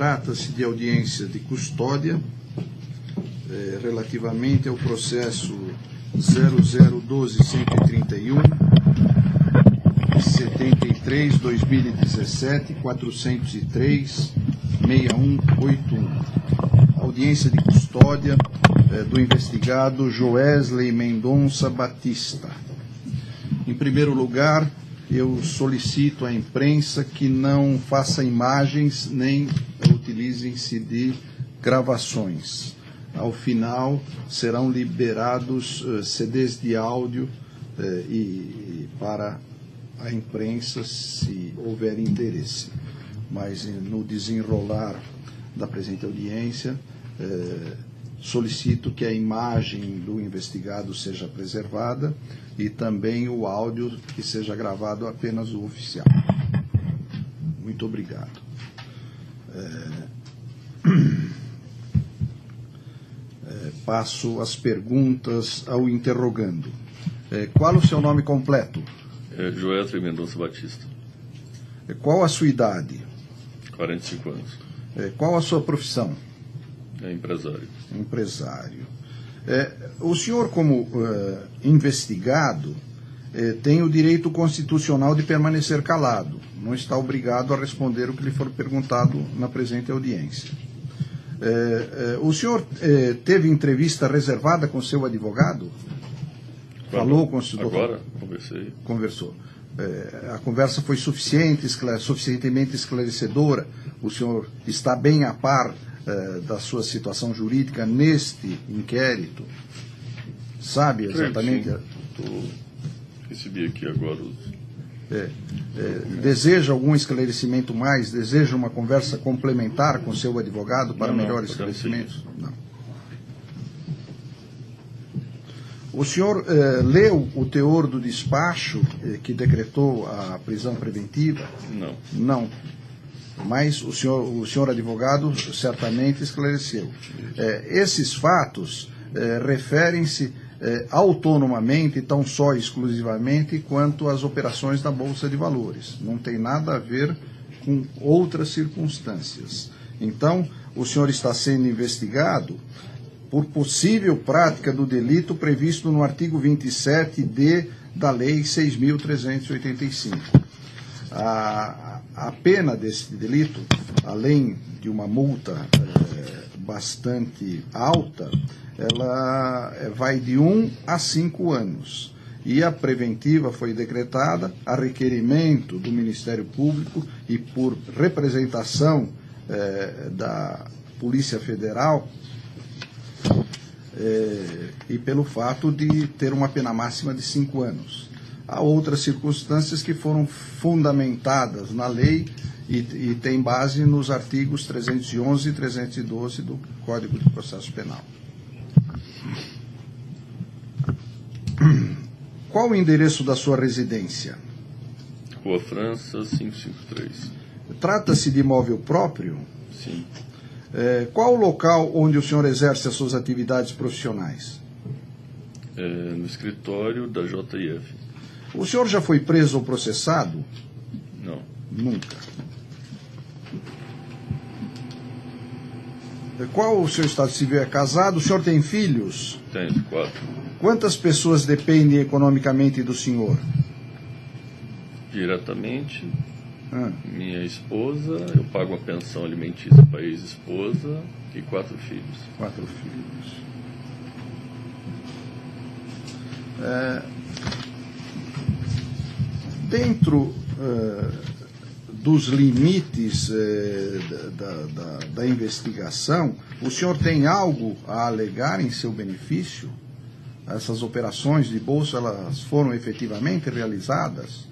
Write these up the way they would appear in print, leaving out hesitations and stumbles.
Trata-se de audiência de custódia relativamente ao processo 0012-131, 73-2017, 403, 6181. Audiência de custódia do investigado Joesley Mendonça Batista. Em primeiro lugar, eu solicito à imprensa que não faça imagens nem utilizem-se de gravações. Ao final, serão liberados CDs de áudio e para a imprensa, se houver interesse. Mas no desenrolar da presente audiência, solicito que a imagem do investigado seja preservada e também o áudio que seja gravado apenas o oficial. Muito obrigado. Passo as perguntas ao interrogando. Qual o seu nome completo? Joesley Mendonça Batista. Qual a sua idade? 45 anos. Qual a sua profissão? Empresário. Empresário. O senhor, como investigado, tem o direito constitucional de permanecer calado. Não está obrigado a responder o que lhe for perguntado na presente audiência. O senhor teve entrevista reservada com seu advogado? Falou com o senhor? Agora conversei. Conversou. A conversa foi suficientemente esclarecedora? O senhor está bem a par da sua situação jurídica neste inquérito? Sabe exatamente? Recebi aqui agora os... Deseja algum esclarecimento mais? Deseja uma conversa complementar com seu advogado para melhores esclarecimentos? Não. O senhor leu o teor do despacho que decretou a prisão preventiva? Não. Não. Mas o senhor advogado certamente esclareceu. Esses fatos referem-se autonomamente, tão só exclusivamente, quanto às operações da Bolsa de Valores. Não tem nada a ver com outras circunstâncias. Então, o senhor está sendo investigado por possível prática do delito previsto no artigo 27D da Lei 6.385. A pena desse delito, além de uma multa bastante alta, ela vai de 1 a 5 anos. E a preventiva foi decretada a requerimento do Ministério Público e por representação da Polícia Federal e pelo fato de ter uma pena máxima de 5 anos. Há outras circunstâncias que foram fundamentadas na lei e têm base nos artigos 311 e 312 do Código de Processo Penal. Qual o endereço da sua residência? Rua França, 553. Trata-se de imóvel próprio? Sim. Qual o local onde o senhor exerce as suas atividades profissionais? No escritório da JIF. O senhor já foi preso ou processado? Não. Nunca. Qual o seu estado civil? É casado? O senhor tem filhos? Tenho 4. Quantas pessoas dependem economicamente do senhor? Diretamente, minha esposa, eu pago a pensão alimentícia para a ex-esposa e 4 filhos. 4 filhos. Dentro dos limites da investigação, o senhor tem algo a alegar em seu benefício? Essas operações de bolsa, elas foram efetivamente realizadas?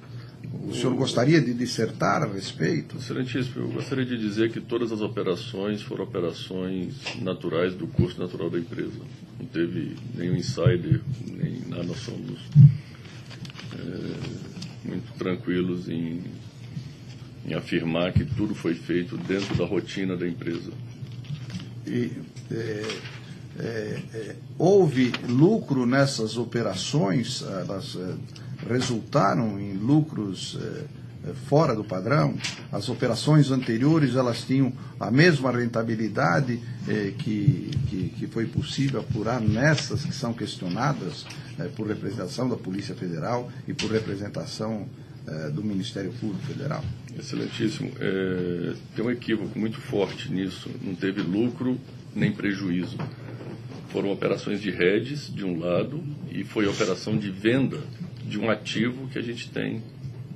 O senhor gostaria de dissertar a respeito? Excelentíssimo, eu gostaria de dizer que todas as operações foram operações naturais do curso natural da empresa. Não teve nenhum insider, nem nada, nós somos muito tranquilos em afirmar que tudo foi feito dentro da rotina da empresa. E houve lucro nessas operações? Elas resultaram em lucros fora do padrão. As operações anteriores elas tinham a mesma rentabilidade que foi possível apurar nessas que são questionadas por representação da Polícia Federal e por representação do Ministério Público Federal. Excelentíssimo. Tem um equívoco muito forte nisso. Não teve lucro nem prejuízo. Foram operações de hedges, de um lado, e foi a operação de venda de um ativo que a gente tem.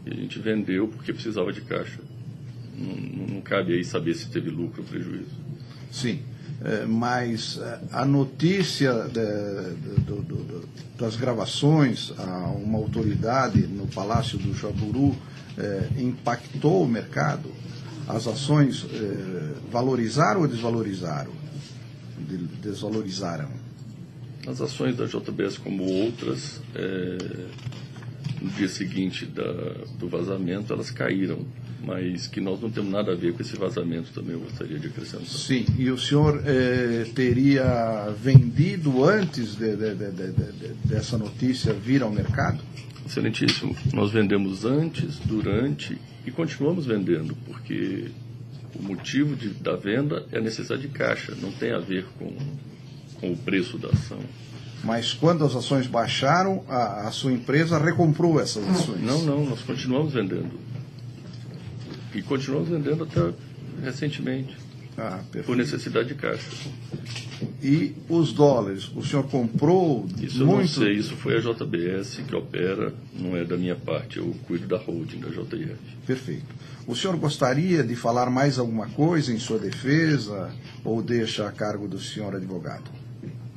E a gente vendeu porque precisava de caixa. Não cabe aí saber se teve lucro ou prejuízo. Sim, mas a notícia das gravações a uma autoridade no Palácio do Jaburu impactou o mercado? As ações valorizaram ou desvalorizaram? Desvalorizaram. As ações da JBS, como outras, no dia seguinte do vazamento, elas caíram, mas que nós não temos nada a ver com esse vazamento também, eu gostaria de acrescentar. Sim, e o senhor teria vendido antes dessa notícia vir ao mercado? Excelentíssimo, nós vendemos antes, durante e continuamos vendendo, porque o motivo da venda é a necessidade de caixa, não tem a ver com o preço da ação. Mas quando as ações baixaram, a sua empresa recomprou essas ações? Não, nós continuamos vendendo. E continuamos vendendo até recentemente, por necessidade de caixa. E os dólares? O senhor comprou isso eu não sei, isso foi a JBS que opera, não é da minha parte, eu cuido da holding da JIF. Perfeito. O senhor gostaria de falar mais alguma coisa em sua defesa ou deixa a cargo do senhor advogado?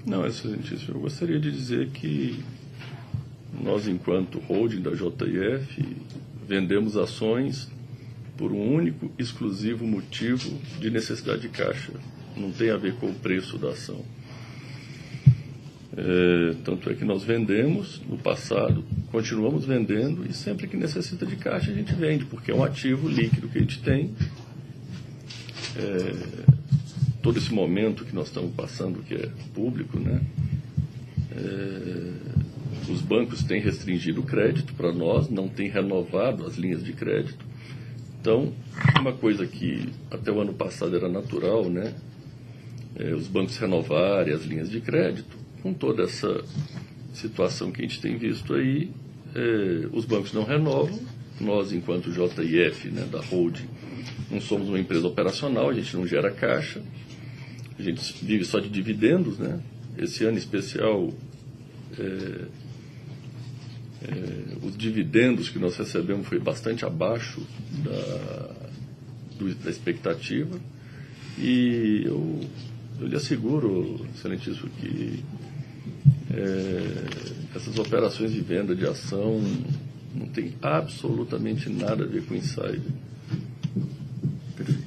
Não, excelentíssimo, eu gostaria de dizer que nós, enquanto holding da JIF, vendemos ações por um único, exclusivo motivo de necessidade de caixa. Não tem a ver com o preço da ação. Tanto é que nós vendemos no passado, continuamos vendendo e sempre que necessita de caixa a gente vende, porque é um ativo líquido que a gente tem. Todo esse momento que nós estamos passando, que é público, né? Os bancos têm restringido o crédito para nós, não têm renovado as linhas de crédito. Então, uma coisa que até o ano passado era natural, né? Os bancos renovarem as linhas de crédito. Com toda essa situação que a gente tem visto aí, os bancos não renovam. Nós, enquanto JIF, né, da holding, não somos uma empresa operacional, a gente não gera caixa, a gente vive só de dividendos, né? Esse ano especial, os dividendos que nós recebemos foi bastante abaixo da expectativa, e eu lhe asseguro, excelentíssimo, que essas operações de venda de ação não tem absolutamente nada a ver com insider. Perfeito.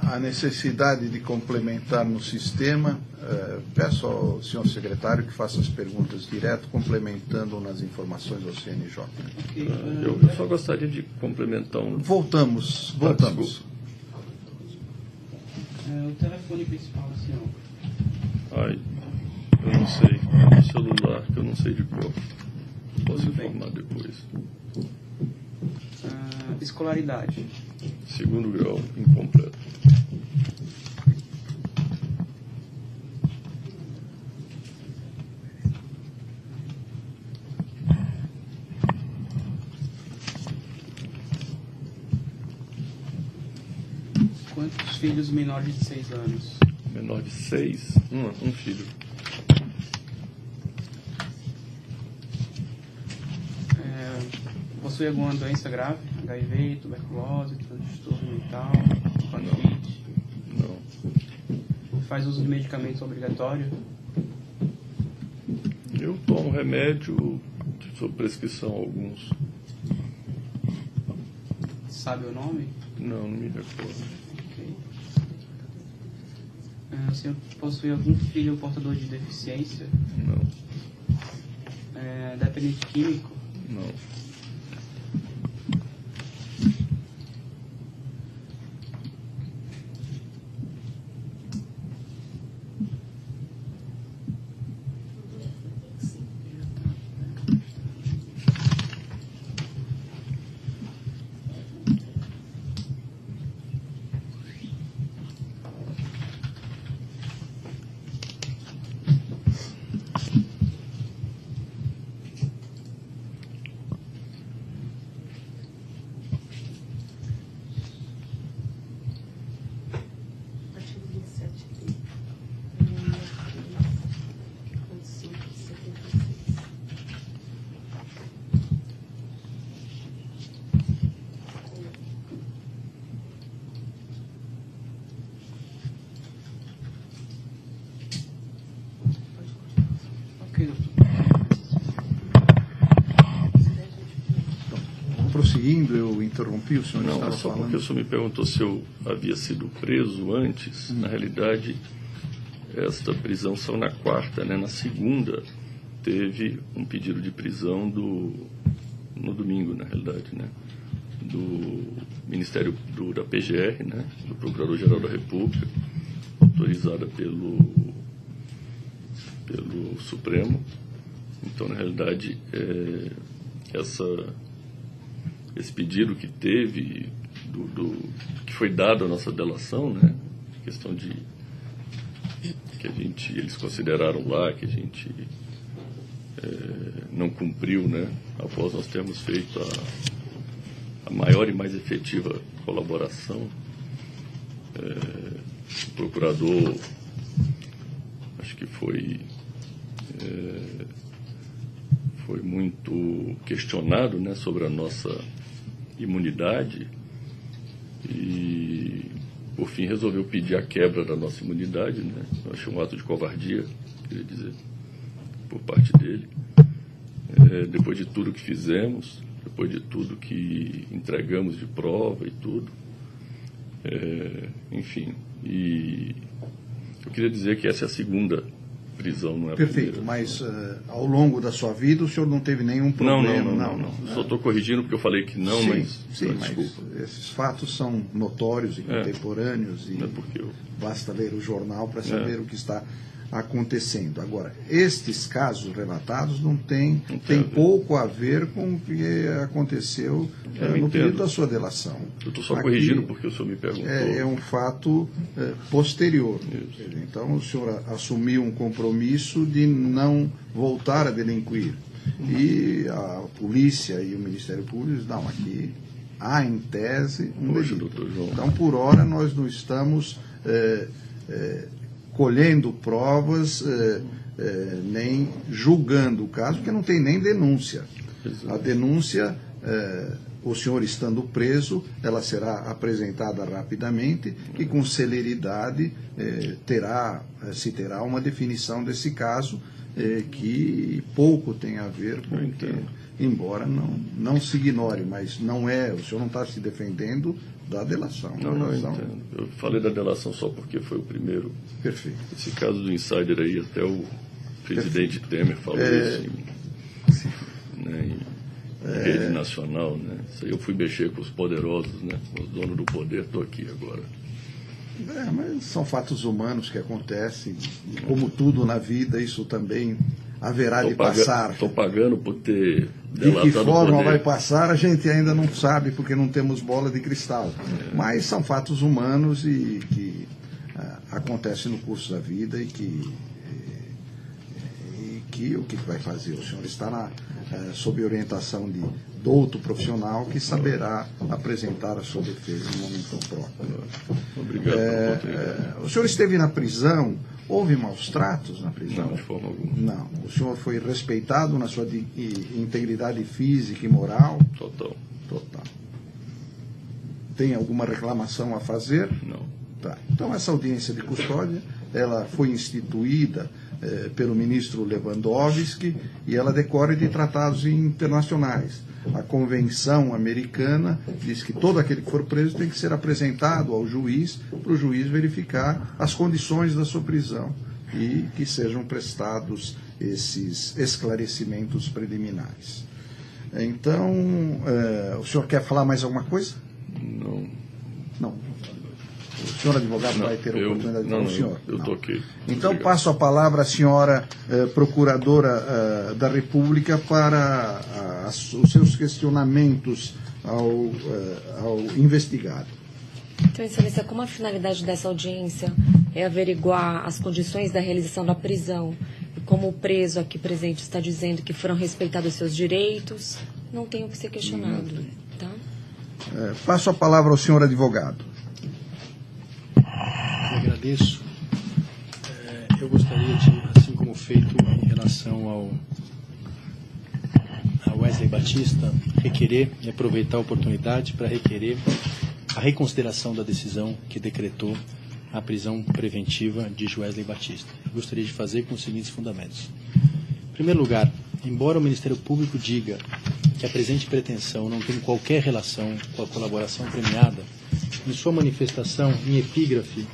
A necessidade de complementar no sistema, peço ao senhor secretário que faça as perguntas direto, complementando nas informações ao CNJ. Eu só gostaria de complementar um... Voltamos. O telefone principal, senhor? Ai, eu não sei. O celular, que eu não sei de cor. Posso informar depois. Escolaridade. 2º grau, incompleto. Quantos filhos menores de 6 anos? Menor de 6? Um filho. Possui alguma doença grave? HIV, tuberculose, transtorno mental, pancreate? Não. Faz uso de medicamentos obrigatório? Eu tomo remédio sob prescrição, alguns. Sabe o nome? Não me recordo. Ok. O senhor possui algum filho portador de deficiência? Não. Dependente químico? Não. prosseguindo, eu interrompi, o senhor Não, estava só falando. porque o senhor me perguntou se eu havia sido preso antes. Na realidade, esta prisão saiu na quarta, né? Na segunda, teve um pedido de prisão no domingo, na realidade, né? Do Ministério da PGR, né? Do Procurador-Geral da República, autorizada pelo Supremo. Então, na realidade, esse pedido que teve, que foi dado à nossa delação, né? Questão de que eles consideraram lá que a gente não cumpriu, né? Após nós termos feito a maior e mais efetiva colaboração. O procurador, acho que foi muito questionado, né, sobre a nossa imunidade e, por fim, resolveu pedir a quebra da nossa imunidade, né? Eu achei um ato de covardia, queria dizer, por parte dele. Depois de tudo que fizemos, depois de tudo que entregamos de prova e tudo, enfim, e eu queria dizer que essa é a segunda prisão, não é a Perfeito, primeira. mas ao longo da sua vida o senhor não teve nenhum problema? Não. Só estou corrigindo porque eu falei que não, Sim, mas... sim, desculpa. mas esses fatos são notórios e contemporâneos, e Não é porque eu... basta ler o jornal para saber o que está acontecendo. Agora, estes casos relatados tem pouco a ver com o que aconteceu no período da sua delação. Eu estou só Aqui corrigindo porque o senhor me perguntou. é um fato posterior. Isso. Então, o senhor assumiu um compromisso de não voltar a delinquir. E a polícia e o Ministério Público dizem, não, aqui há em tese um Poxa, delito. doutor João. Então, por hora, nós não estamos colhendo provas, nem julgando o caso, porque não tem nem denúncia. Exato. A denúncia, o senhor estando preso, ela será apresentada rapidamente e com celeridade se terá uma definição desse caso, que pouco tem a ver com o que, embora não se ignore, mas não o senhor não está se defendendo da delação. Não, eu entendo. Eu falei da delação só porque foi o primeiro. Perfeito. Esse caso do insider aí, até o presidente Temer falou isso em rede nacional, né? Isso aí eu fui mexer com os poderosos, né? Os donos do poder, estou aqui agora. Mas são fatos humanos que acontecem, e como tudo na vida, isso também haverá de passar. Estou pagando por ter De delatado que forma o poder. vai passar, a gente ainda não sabe, porque não temos bola de cristal. Mas são fatos humanos e que acontecem no curso da vida e que o que vai fazer? O senhor está sob orientação de douto profissional que saberá apresentar a sua defesa no momento próprio. Obrigado pela oportunidade. O senhor esteve na prisão, houve maus tratos na prisão? Não, de forma alguma. Não. O senhor foi respeitado na sua integridade física e moral? Total. Total. Tem alguma reclamação a fazer? Não. Tá. Então, essa audiência de custódia, ela foi instituída pelo ministro Lewandowski e ela decorre de tratados internacionais. A Convenção Americana diz que todo aquele que for preso tem que ser apresentado ao juiz, para o juiz verificar as condições da sua prisão e que sejam prestados esses esclarecimentos preliminares. Então, o senhor quer falar mais alguma coisa? Não. Não. O senhor advogado vai ter a oportunidade de falar, o senhor? Eu estou aqui. Então, Obrigado. passo a palavra à senhora procuradora da República para os seus questionamentos ao investigado. Então, Excelência, como a finalidade dessa audiência é averiguar as condições da realização da prisão, e como o preso aqui presente está dizendo que foram respeitados seus direitos, não tem o que ser questionado. Tá? Passo a palavra ao senhor advogado. Eu agradeço. Eu gostaria de, assim como feito em relação ao Wesley Batista, requerer e aproveitar a oportunidade para requerer a reconsideração da decisão que decretou a prisão preventiva de Wesley Batista. Eu gostaria de fazer com os seguintes fundamentos. Em primeiro lugar, embora o Ministério Público diga que a presente pretensão não tem qualquer relação com a colaboração premiada, em sua manifestação, em epígrafe,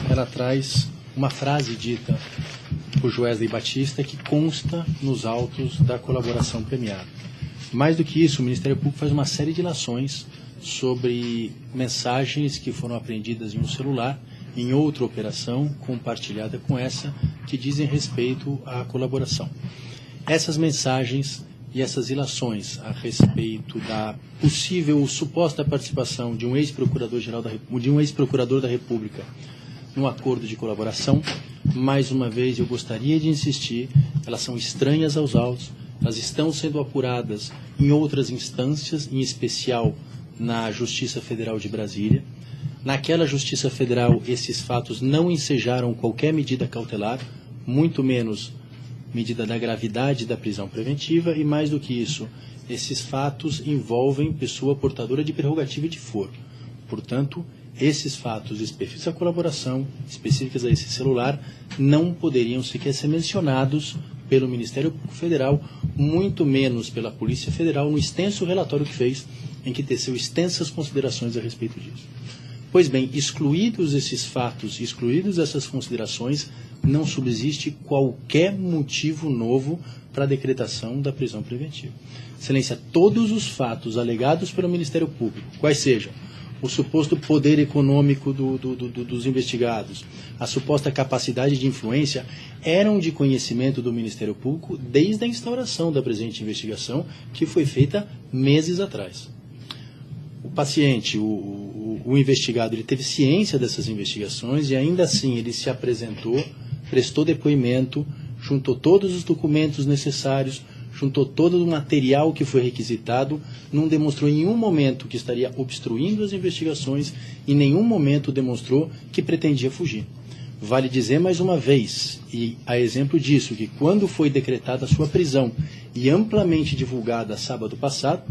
ela traz uma frase dita por Joesley Batista que consta nos autos da colaboração premiada. Mais do que isso, o Ministério Público faz uma série de ilações sobre mensagens que foram apreendidas em um celular, em outra operação compartilhada com essa, que dizem respeito à colaboração. Essas mensagens e essas ilações a respeito da possível ou suposta participação de um ex-procurador da República num acordo de colaboração, mais uma vez eu gostaria de insistir, elas são estranhas aos autos, elas estão sendo apuradas em outras instâncias, em especial na Justiça Federal de Brasília. Naquela Justiça Federal, esses fatos não ensejaram qualquer medida cautelar, muito menos medida da gravidade da prisão preventiva, e mais do que isso, esses fatos envolvem pessoa portadora de prerrogativa e de foro. Portanto, esses fatos específicos à colaboração, específicos a esse celular, não poderiam sequer ser mencionados pelo Ministério Público Federal, muito menos pela Polícia Federal, no extenso relatório que fez, em que teceu extensas considerações a respeito disso. Pois bem, excluídos esses fatos, excluídos essas considerações, não subsiste qualquer motivo novo para a decretação da prisão preventiva. Excelência, todos os fatos alegados pelo Ministério Público, quais sejam o suposto poder econômico dos investigados, a suposta capacidade de influência, eram de conhecimento do Ministério Público desde a instauração da presente investigação, que foi feita meses atrás. O paciente, o investigado, ele teve ciência dessas investigações e ainda assim ele se apresentou, prestou depoimento, juntou todos os documentos necessários, juntou todo o material que foi requisitado, não demonstrou em nenhum momento que estaria obstruindo as investigações, em nenhum momento demonstrou que pretendia fugir. Vale dizer mais uma vez, e a exemplo disso, que quando foi decretada a sua prisão e amplamente divulgada sábado passado,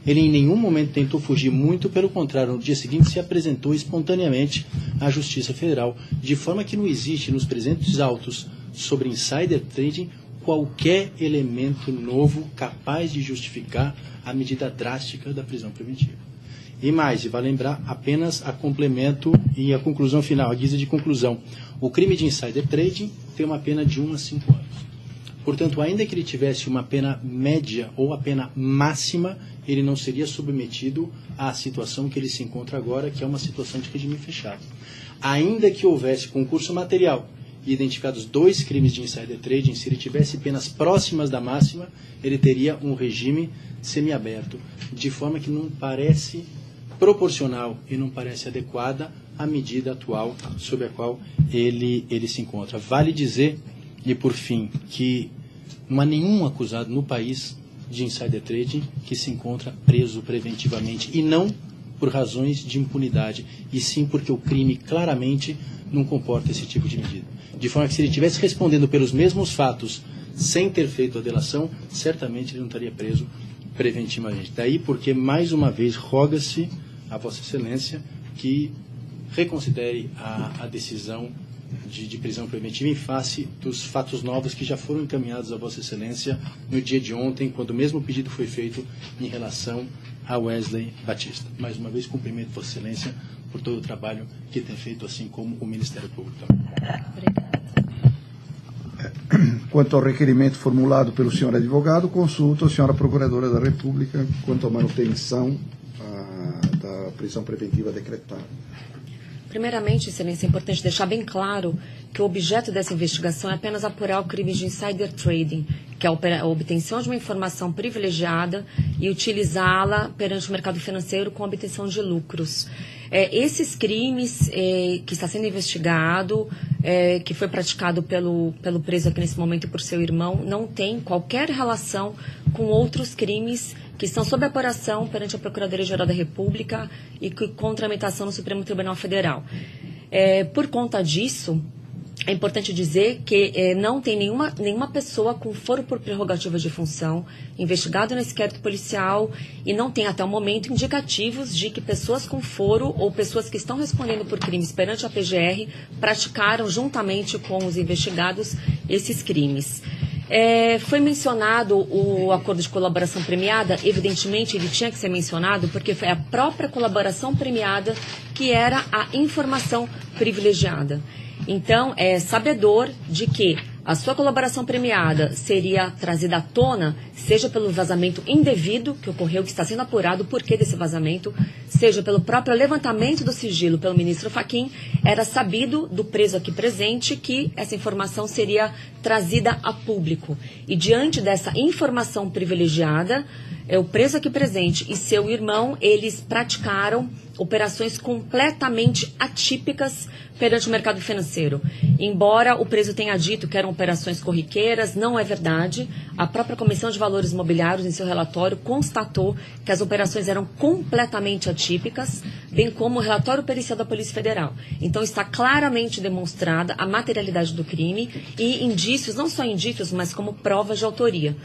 ele em nenhum momento tentou fugir, muito pelo contrário, no dia seguinte se apresentou espontaneamente à Justiça Federal, de forma que não existe nos presentes autos sobre insider trading qualquer elemento novo capaz de justificar a medida drástica da prisão preventiva. E mais, e vai lembrar apenas a complemento e a conclusão final, a guisa de conclusão. O crime de insider trading tem uma pena de 1 a 5 anos. Portanto, ainda que ele tivesse uma pena média ou a pena máxima, ele não seria submetido à situação que ele se encontra agora, que é uma situação de regime fechado. Ainda que houvesse concurso material e identificados 2 crimes de insider trading, se ele tivesse penas próximas da máxima, ele teria um regime semiaberto, de forma que não parece proporcional e não parece adequada à medida atual sobre a qual ele se encontra. Vale dizer, e por fim, que não há nenhum acusado no país de insider trading que se encontra preso preventivamente, e não por razões de impunidade, e sim porque o crime claramente não comporta esse tipo de medida. De forma que se ele estivesse respondendo pelos mesmos fatos sem ter feito a delação, certamente ele não estaria preso preventivamente. Daí porque, mais uma vez, roga-se a Vossa Excelência que reconsidere a decisão de prisão preventiva em face dos fatos novos que já foram encaminhados a Vossa Excelência no dia de ontem, quando o mesmo pedido foi feito em relação a Wesley Batista. Mais uma vez, cumprimento Vossa Excelência por todo o trabalho que tem feito, assim como o Ministério Público também. Quanto ao requerimento formulado pelo senhor advogado, consulto a senhora Procuradora da República quanto à manutenção da prisão preventiva decretada. Primeiramente, Excelência, é importante deixar bem claro que o objeto dessa investigação é apenas apurar o crime de insider trading, que é a obtenção de uma informação privilegiada e utilizá-la perante o mercado financeiro com obtenção de lucros. Esses crimes que está sendo investigado, que foi praticado pelo preso aqui nesse momento e por seu irmão, não tem qualquer relação com outros crimes que estão sob apuração perante a Procuradoria-Geral da República e com tramitação no Supremo Tribunal Federal. Por conta disso, é importante dizer que não tem nenhuma pessoa com foro por prerrogativa de função investigado nesse inquérito policial e não tem até o momento indicativos de que pessoas com foro ou pessoas que estão respondendo por crimes perante a PGR praticaram juntamente com os investigados esses crimes. Foi mencionado o acordo de colaboração premiada. Evidentemente, ele tinha que ser mencionado porque foi a própria colaboração premiada que era a informação privilegiada. Então, é sabedor de que a sua colaboração premiada seria trazida à tona, seja pelo vazamento indevido que ocorreu, que está sendo apurado o porquê desse vazamento, seja pelo próprio levantamento do sigilo pelo ministro Fachin. Era sabido do preso aqui presente que essa informação seria trazida a público. E diante dessa informação privilegiada, o preso aqui presente e seu irmão, eles praticaram operações completamente atípicas perante o mercado financeiro. Embora o preso tenha dito que eram operações corriqueiras, não é verdade. A própria Comissão de Valores Imobiliários, em seu relatório, constatou que as operações eram completamente atípicas, bem como o relatório pericial da Polícia Federal. Então está claramente demonstrada a materialidade do crime e indícios, não só indícios, mas como provas de autoria.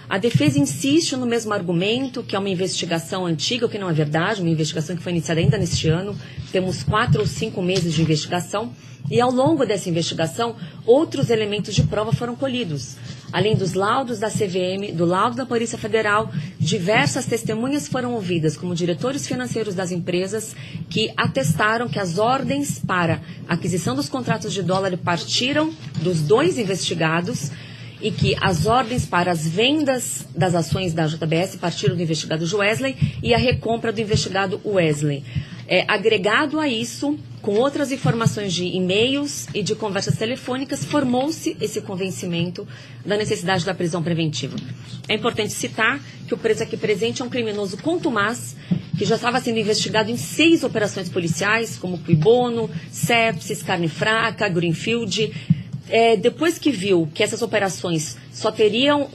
A defesa insiste no mesmo argumento, que é uma investigação antiga, o que não é verdade, uma investigação que foi iniciada ainda neste ano. Temos 4 ou 5 meses de investigação e, ao longo dessa investigação, outros elementos de prova foram colhidos. Além dos laudos da CVM, do laudo da Polícia Federal, diversas testemunhas foram ouvidas, como diretores financeiros das empresas, que atestaram que as ordens para a aquisição dos contratos de dólar partiram dos 2 investigados, e que as ordens para as vendas das ações da JBS partiram do investigado Wesley e a recompra do investigado Wesley. Agregado a isso, com outras informações de e-mails e de conversas telefônicas, formou-se esse convencimento da necessidade da prisão preventiva. É importante citar que o preso aqui presente é um criminoso contumaz, que já estava sendo investigado em 6 operações policiais, como Cui Bono, Sepsis, Carne Fraca, Greenfield. Depois que viu que essas operações só teriam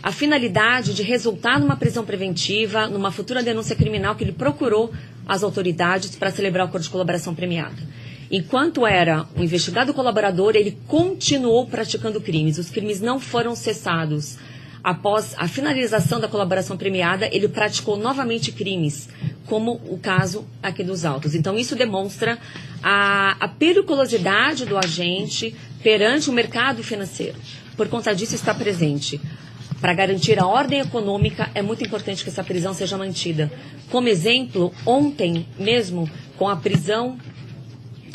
a finalidade de resultar numa prisão preventiva, numa futura denúncia criminal, que ele procurou as autoridades para celebrar o acordo de colaboração premiada. Enquanto era um investigado colaborador, ele continuou praticando crimes. Os crimes não foram cessados. Após a finalização da colaboração premiada, ele praticou novamente crimes, como o caso aqui dos autos. Então, isso demonstra a periculosidade do agente perante o mercado financeiro. Por conta disso, está presente. Para garantir a ordem econômica, é muito importante que essa prisão seja mantida. Como exemplo, ontem mesmo, com a prisão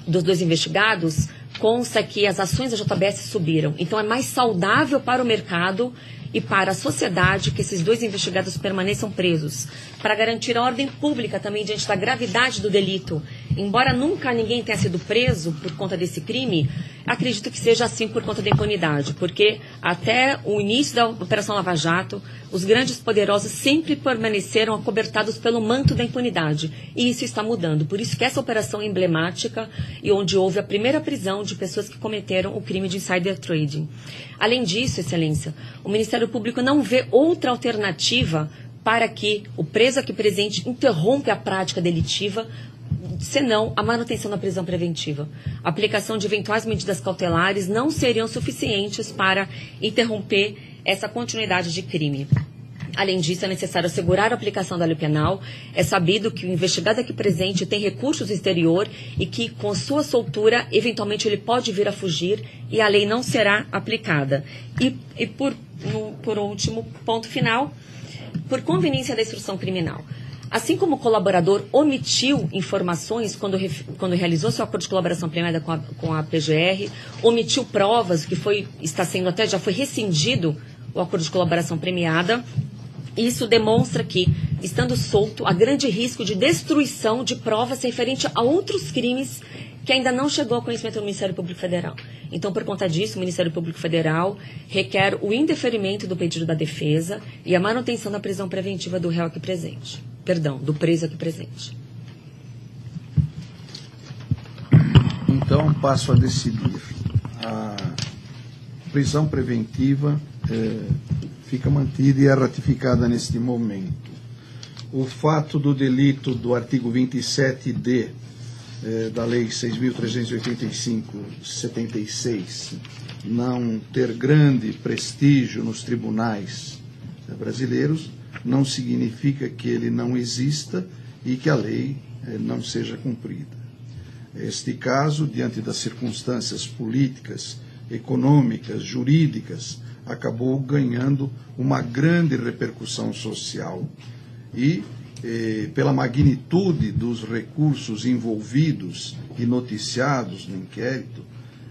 dos 2 investigados, consta que as ações da JBS subiram. Então, é mais saudável para o mercado e para a sociedade que esses 2 investigados permaneçam presos, para garantir a ordem pública também diante da gravidade do delito. Embora nunca ninguém tenha sido preso por conta desse crime, acredito que seja assim por conta da impunidade, porque até o início da Operação Lava Jato, os grandes poderosos sempre permaneceram acobertados pelo manto da impunidade, e isso está mudando. Por isso que essa operação é emblemática e onde houve a primeira prisão de pessoas que cometeram o crime de insider trading. Além disso, Excelência, o Ministério Público não vê outra alternativa para que o preso aqui presente interrompa a prática delitiva, senão a manutenção da prisão preventiva. A aplicação de eventuais medidas cautelares não seriam suficientes para interromper essa continuidade de crime. Além disso, é necessário assegurar a aplicação da lei penal. É sabido que o investigado aqui presente tem recursos no exterior e que, com sua soltura, eventualmente ele pode vir a fugir e a lei não será aplicada. E por último, ponto final, por conveniência da instrução criminal. Assim como o colaborador omitiu informações quando realizou seu acordo de colaboração premiada com a PGR, omitiu provas, que já foi rescindido o acordo de colaboração premiada, isso demonstra que, estando solto, há grande risco de destruição de provas referente a outros crimes que ainda não chegou ao conhecimento do Ministério Público Federal. Então, por conta disso, o Ministério Público Federal requer o indeferimento do pedido da defesa e a manutenção da prisão preventiva do réu aqui presente. Perdão, do preso aqui presente. Então, passo a decidir. A prisão preventiva fica mantida e é ratificada neste momento. O fato do delito do artigo 27D da Lei 6.385/76 não ter grande prestígio nos tribunais brasileiros não significa que ele não exista e que a lei não seja cumprida. Este caso, diante das circunstâncias políticas econômicas, jurídicas, acabou ganhando uma grande repercussão social. E, pela magnitude dos recursos envolvidos e noticiados no inquérito,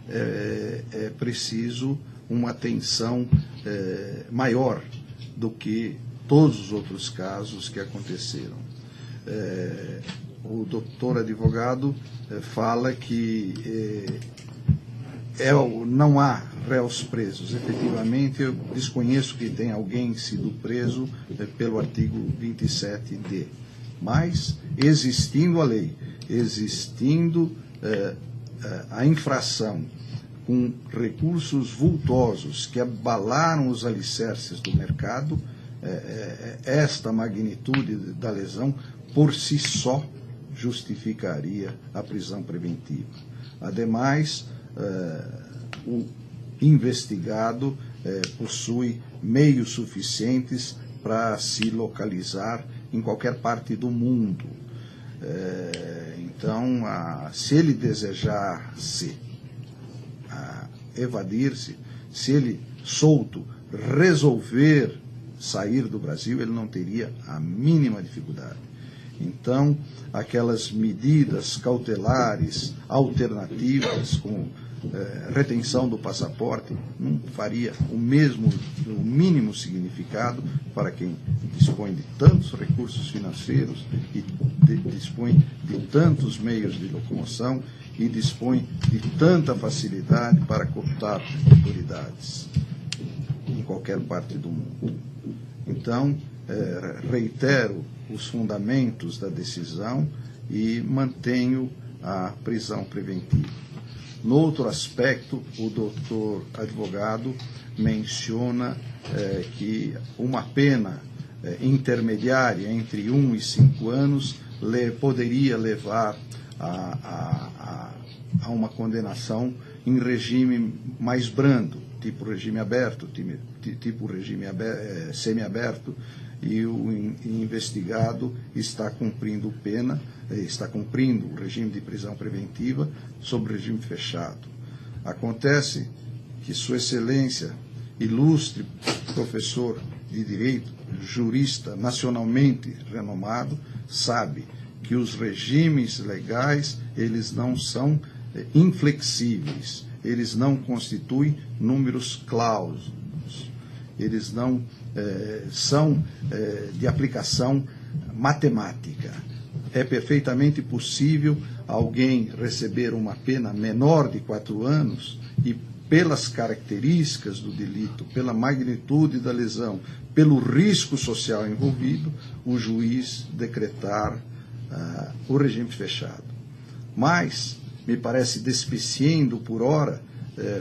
é preciso uma atenção maior do que todos os outros casos que aconteceram. O doutor advogado fala que não há réus presos. Efetivamente, eu desconheço que tenha alguém sido preso pelo artigo 27D. Mas, existindo a lei, existindo a infração com recursos vultosos que abalaram os alicerces do mercado, esta magnitude da lesão, por si só, justificaria a prisão preventiva. Ademais, o investigado possui meios suficientes para se localizar em qualquer parte do mundo. Então, se ele desejasse evadir-se, se ele, solto, resolver sair do Brasil, ele não teria a mínima dificuldade. Então, aquelas medidas cautelares alternativas, como retenção do passaporte, não faria o mínimo significado para quem dispõe de tantos recursos financeiros e dispõe de tantos meios de locomoção e dispõe de tanta facilidade para cooptar autoridades em qualquer parte do mundo. Então, reitero os fundamentos da decisão e mantenho a prisão preventiva. No outro aspecto, o doutor advogado menciona que uma pena intermediária entre 1 e 5 anos poderia levar a uma condenação em regime mais brando, tipo regime aberto, tipo regime semiaberto, e o investigado está cumprindo pena, está cumprindo o regime de prisão preventiva sob regime fechado. Acontece que Sua Excelência, ilustre professor de direito, jurista nacionalmente renomado, sabe que os regimes legais, eles não são inflexíveis, eles não constituem números clausos, eles não são de aplicação matemática. É perfeitamente possível alguém receber uma pena menor de 4 anos e, pelas características do delito, pela magnitude da lesão, pelo risco social envolvido, o juiz decretar o regime fechado. Mas, me parece despiciendo por hora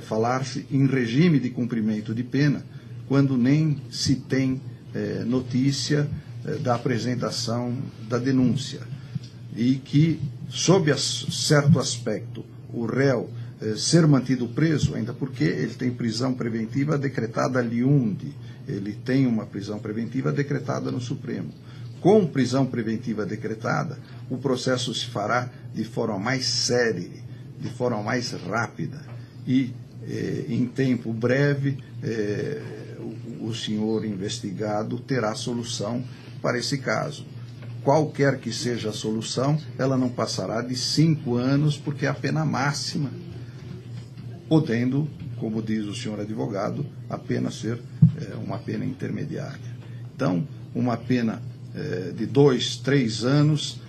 falar-se em regime de cumprimento de pena, quando nem se tem notícia da apresentação da denúncia, e que, sob certo aspecto, o réu ser mantido preso, ainda porque ele tem prisão preventiva decretada liunde, ele tem uma prisão preventiva decretada no Supremo. Com prisão preventiva decretada, o processo se fará de forma mais célere, de forma mais rápida, e em tempo breve o senhor investigado terá solução para esse caso. Qualquer que seja a solução, ela não passará de 5 anos, porque é a pena máxima, podendo, como diz o senhor advogado, apenas ser uma pena intermediária. Então, uma pena de 2, 3 anos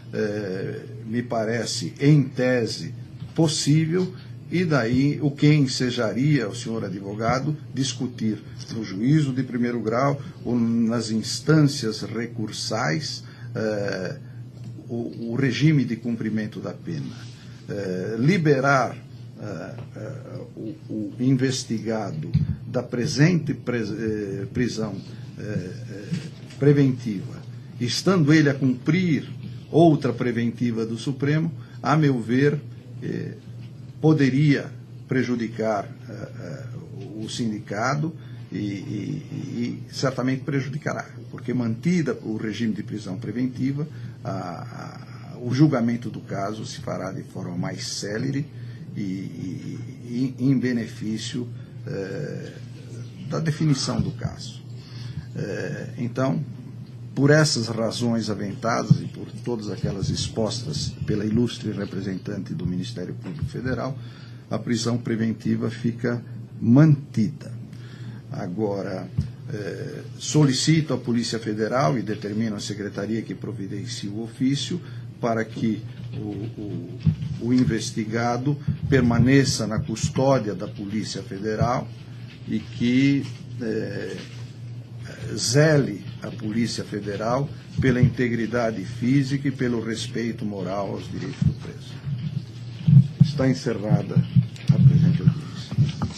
me parece, em tese, possível, e daí o que ensejaria o senhor advogado discutir no juízo de primeiro grau ou nas instâncias recursais o regime de cumprimento da pena. Liberar o investigado da presente prisão preventiva, estando ele a cumprir outra preventiva do Supremo, a meu ver, poderia prejudicar o sindicado e certamente prejudicará, porque mantida o regime de prisão preventiva, o julgamento do caso se fará de forma mais célere e em benefício da definição do caso. Então, por essas razões aventadas e por todas aquelas expostas pela ilustre representante do Ministério Público Federal, a prisão preventiva fica mantida. Agora, solicito à Polícia Federal e determino à Secretaria que providencie o ofício para que o investigado permaneça na custódia da Polícia Federal e que zele a Polícia Federal pela integridade física e pelo respeito moral aos direitos do preso. Está encerrada a presente audiência.